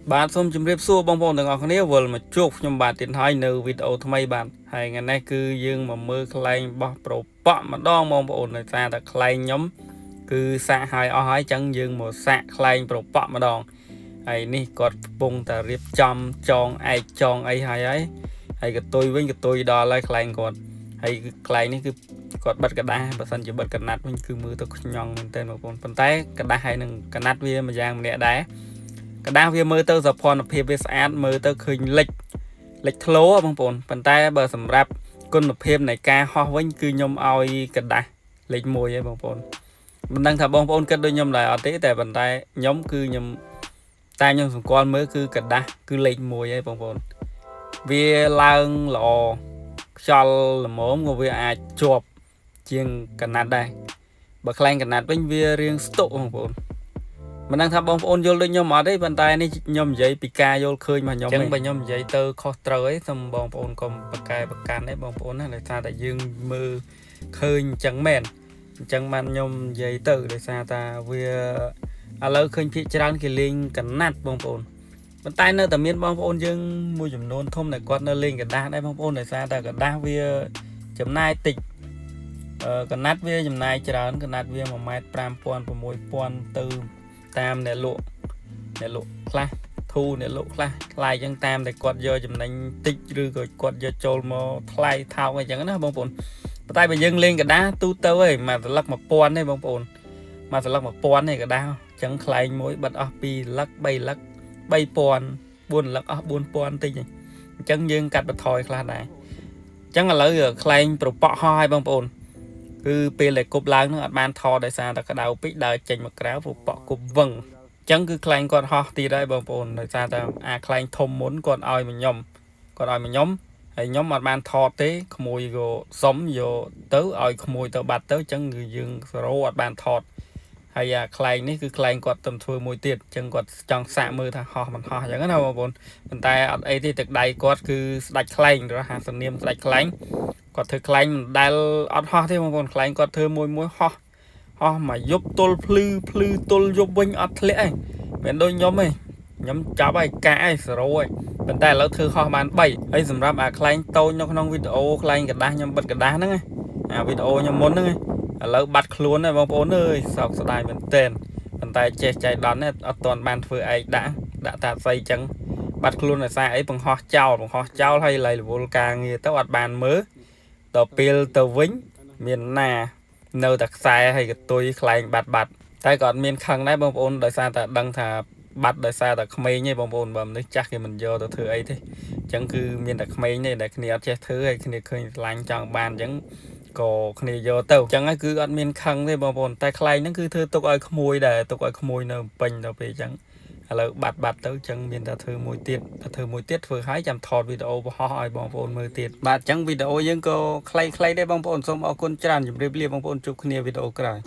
bạn xong chấm riệp xua bong bóng từng ngọc này vừa mà chụp nhưng bạn tiến hànhនៅ video ថ្មីបានហើយថ្ងៃនេះគឺយើងមកមើលខ្លែងបោះប្រប៉ក់ម្ដងបងប្អូនដោយសារតែខ្លែងខ្ញុំគឺសាក់ហើយអស់ហើយចឹងយើងមកសាក់ខ្លែងប្រប៉ក់ម្ដងហើយនេះគាត់កំពុងតែរៀបចំចងឯកចងអីហើយកតុយវិញកតុយដល់ហើយខ្លែងគាត់ហើយគឺខ្លែងនេះគឺគាត់បិទกระดาษបើសិនជាបិទកណាត់វិញគឺមើលទៅខ្ញងមែនតើបងប្អូនប៉ុន្តែกระดาษហើយនឹងកណាត់វាមួយយ៉ាងម្នាក់ដែរกระดาษវាមើលទៅសោភ័ណភាពវាស្អាតមើលទៅឃើញលិចធ្លោបងប្អូនប៉ុន្តែបើសម្រាប់គុណភាពនៃការហោះវិញគឺខ្ញុំឲ្យកระดาษលេខ1ហើយបងប្អូនមិនដឹងថាបងប្អូនគិតដូចខ្ញុំដែរអត់ទេតែប៉ុន្តែខ្ញុំគឺខ្ញុំតែខ្ញុំសង្កល់មើលគឺกระดาษគឺលេខ1ហើយបងប្អូនវាឡើងល្អខ្យល់ល្មមក៏វាអាចជាប់ជាងកណាត់ដែរបើខ្លែងកណាត់វិញវារៀងស្ទុកបងប្អូនមិនដឹងថាបងប្អូនយល់ដូចខ្ញុំអត់ទេប៉ុន្តែនេះខ្ញុំនិយាយពីការយល់ឃើញរបស់ខ្ញុំអញ្ចឹងបើខ្ញុំនិយាយទៅខុសត្រូវអីសូមបងប្អូនកុំប្រកែប្រកាន់ទេបងប្អូនណាដោយសារតែយើងមើលឃើញអញ្ចឹងមែនអញ្ចឹងបានខ្ញុំនិយាយទៅដោយសារតែវាឥឡូវឃើញភាគច្រើនគេលេងកណាត់បងប្អូនប៉ុន្តែនៅតែមានបងប្អូនយើងមួយចំនួនធំដែលគាត់នៅលេងកដាស់ដែរបងប្អូនដោយសារតែកដាស់វាចំណាយតិចកណាត់វាចំណាយច្រើនកណាត់វា1ម៉ែត្រ5000 6000ទៅតាមអ្នកលក់ខ្លះធូរអ្នកលក់ខ្លះថ្លៃអញ្ចឹងតាមតែគាត់យកចំណេញតិចឬក៏គាត់យកចូលមកថ្លៃថោកអញ្ចឹងណាបងប្អូនប៉ុន្តែបើយើងលេងកដាស់ទូទៅឯងមួយសន្លឹក1000ទេបងប្អូនមួយសន្លឹក1000ទេកដាស់អញ្ចឹងខ្លែងមួយបិទអស់2លឹក3លឹក3000 4លឹកអស់4000តិចអញ្ចឹងយើងកាត់បន្ថយខ្លះដែរអញ្ចឹងឥឡូវខ្លែងប្រប៉ក់ហោះឲ្យបងប្អូនគឺពេលដែលគប់ឡើងនឹងអត់បានថតដោយសារតែក្តៅពេកដើរចេញមកក្រៅប្រប៉ក់គប់វឹងអញ្ចឹងគឺខ្លែងគាត់ហោះទៀតហើយបងប្អូនដោយសារតែអាខ្លែងធំមុនគាត់ឲ្យមកខ្ញុំហើយខ្ញុំអត់បានថតទេក្មួយក៏សុំយកទៅឲ្យក្មួយទៅបាត់ទៅអញ្ចឹងគឺយើងសរោអត់បានថតហើយអាខ្លែងនេះគឺខ្លែងគាត់ទៅធ្វើមួយទៀតអញ្ចឹងគាត់ចង់សាកមើលថាហោះមិនហោះអញ្ចឹងណាបងប្អូនប៉ុន្តែអត់អីទេទឹកដៃគាត់គឺស្ដាច់ខ្លែងរហ័សនាមស្ដាច់ខ្លែងគាត់ធ្វើខ្លែងមិនដែលអត់ហោះទេបងប្អូនខ្លែងគាត់ធ្វើមួយហោះមកយប់ទល់ភ្លឺទល់យប់វិញអត់ធ្លាក់ឯងមិនដូចខ្ញុំទេខ្ញុំចាប់ឲ្យកាក់ឲ្យសរោឯងប៉ុន្តែឥឡូវធ្វើហោះបាន3ហើយសម្រាប់អាខ្លែងតូចនៅក្នុងវីដេអូខ្លែងกระดาษខ្ញុំបិទกระดาษហ្នឹងអាវីដេអូខ្ញុំមុនហ្នឹងឥឡូវបាត់ខ្លួនហើយបងប្អូនអើយសោកស្ដាយមែនទែនប៉ុន្តែចេះចៃដន្យអត់ទាន់បានធ្វើឯកដាក់តាស្អីចឹងបាត់ខ្លួនដោយសារអីបង្ហោះចោលហើយលៃរវល់ការងារទៅអត់បានមើលដល់ពេលទៅវិញមានណានៅតែខ្សែហើយកតុយខ្លែងបាត់តែក៏អត់មានខឹងដែរបងប្អូនដោយសារតែដឹងថាបាត់ដោយសារតែក្មេងទេបងប្អូនបើមនុស្សចាស់គេមិនយកទៅធ្វើអីទេអញ្ចឹងគឺមានតែក្មេងទេដែលគ្នាអត់ចេះធ្វើហើយគ្នាឃើញឆ្លាញ់ចង់បានអញ្ចឹងក៏គ្នាយកទៅអញ្ចឹងហើយគឺអត់មានខឹងទេបងប្អូនតែខ្លែងហ្នឹងគឺធ្វើទុកឲ្យក្មួយដែរទុកឲ្យក្មួយនៅពេញដល់ពេលអញ្ចឹងឥឡូវបាត់ទៅអញ្ចឹងមានតែធ្វើមួយទៀតធ្វើឲ្យចាំថតវីដេអូបោះឲ្យបងប្អូនមើលទៀតបាទអញ្ចឹងវីដេអូយើងក៏ខ្លីៗដែរបងប្អូនសូមអរគុណច្រើនជម្រាបលាបងប្អូនជួបគ្នាវីដេអូក្រោយ